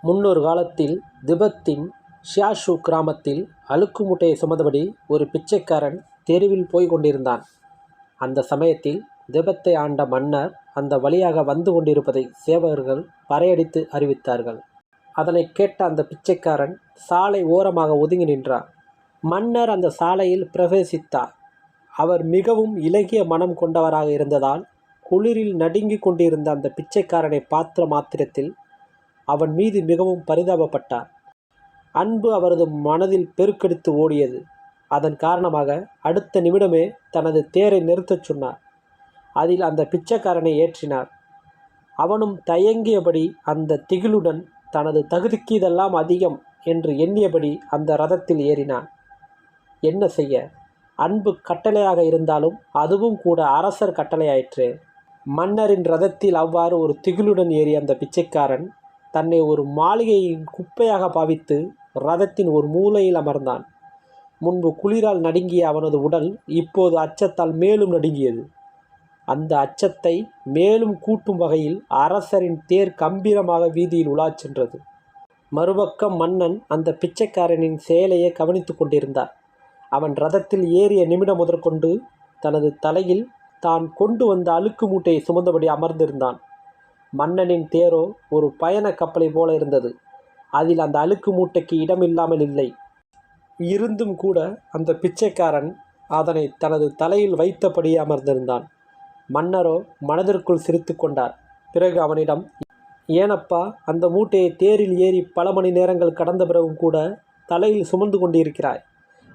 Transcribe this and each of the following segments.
முன்னொரு காலத்தில் திபெத்தின் ஷியாஷு கிராமத்தில் அழுக்கு மூட்டையை சுமந்தபடி ஒரு பிச்சைக்காரன் தெருவில் போய் கொண்டிருந்தான். அந்த சமயத்தில் திபெத்தை ஆண்ட மன்னர் அந்த வழியாக வந்து கொண்டிருப்பதை சேவகர்கள் பறையடித்து அறிவித்தார்கள். அதனை கேட்ட அந்த பிச்சைக்காரன் சாலை ஓரமாக ஒதுங்கி நின்றார். மன்னர் அந்த சாலையில் பிரவேசித்தார். அவர் மிகவும் இளகிய மனம் கொண்டவராக இருந்ததால் குளிரில் நடுங்கிக் கொண்டிருந்த அந்த பிச்சைக்காரனை பார்த்த மாத்திரத்தில் அவன் மீது மிகவும் பரிதாபப்பட்டார். அன்பு அவரது மனதில் பெருக்கெடுத்து ஓடியது. அதன் காரணமாக அடுத்த நிமிடமே தனது தேரை நிறுத்தச் சொன்னார். அதில் அந்த பிச்சைக்காரனை ஏற்றினார். அவனும் தயங்கியபடி அந்த திகிலுடன் தனது தகுதிக்கு இதெல்லாம் அதிகம் என்று எண்ணியபடி அந்த ரதத்தில் ஏறினான். என்ன செய்ய, அன்பு கட்டளையாக இருந்தாலும் அதுவும் கூட அரசர் கட்டளையாயிற்று. மன்னரின் ரதத்தில் அவ்வாறு ஒரு திகிலுடன் ஏறிய அந்த பிச்சைக்காரன் தன்னை ஒரு மாளிகையின் குப்பையாக பாவித்து ரதத்தின் ஒரு மூலையில் அமர்ந்தான். முன்பு குளிரால் நடுங்கிய அவனது உடல் இப்போது அச்சத்தால் மேலும் நடுங்கியது. அந்த அச்சத்தை மேலும் கூட்டும் வகையில் அரசரின் தேர் கம்பீரமாக வீதியில் உலாச் சென்றது. மறுபக்கம் மன்னன் அந்த பிச்சைக்காரனின் செயலையே கவனித்து கொண்டிருந்தார். அவன் ரதத்தில் ஏறிய நிமிடம் முதற்கொண்டு தனது தலையில் தான் கொண்டு வந்த அழுக்கு மூட்டையை சுமந்தபடி அமர்ந்திருந்தான். மன்னனின் தேரோ ஒரு பயண கப்பலை போல இருந்தது. அதில் அந்த அழுக்கு மூட்டைக்கு இடமில்லாமல் இல்லை. இருந்தும் கூட அந்த பிச்சைக்காரன் அதனை தனது தலையில் வைத்தபடியே அமர்ந்திருந்தான். மன்னரோ மனதிற்குள் சிரித்து கொண்டார். பிறகு அவனிடம், ஏனப்பா, அந்த மூட்டையை தேரில் ஏறி பல மணி நேரங்கள் கடந்த பிறகும் கூட தலையில் சுமந்து கொண்டிருக்கிறாய்?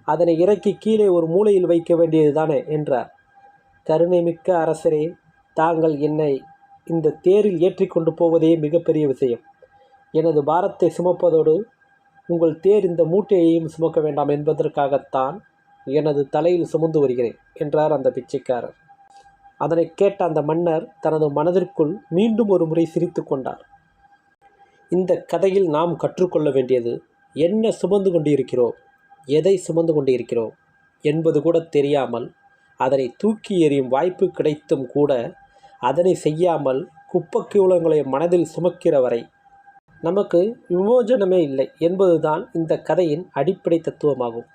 அதனை இறக்கி கீழே ஒரு மூலையில் வைக்க வேண்டியதுதானே என்றார். கருணைமிக்க அரசரே, தாங்கள் என்னை இந்த தேரில் ஏற்றி கொண்டு போவதே மிகப்பெரிய விஷயம். எனது பாரத்தை சுமப்பதோடு உங்கள் தேர் இந்த மூட்டையையும் சுமக்க வேண்டாம் என்பதற்காகத்தான் எனது தலையில் சுமந்து வருகிறேன் என்றார் அந்த பிச்சைக்காரர். அதனை கேட்ட அந்த மன்னர் தனது மனதிற்குள் மீண்டும் ஒரு முறை சிரித்து கொண்டார். இந்த கதையில் நாம் கற்றுக்கொள்ள வேண்டியது, என்ன சுமந்து கொண்டிருக்கிறோம், எதை சுமந்து கொண்டிருக்கிறோம் என்பது கூட தெரியாமல் அதனை தூக்கி எறியும் வாய்ப்பு கிடைத்தும் கூட அதனை செய்யாமல் குப்பைக்கூளங்களை மனதில் சுமக்கிற வரை நமக்கு விமோசனமே இல்லை என்பதுதான் இந்த கதையின் அடிப்படை தத்துவமாகும்.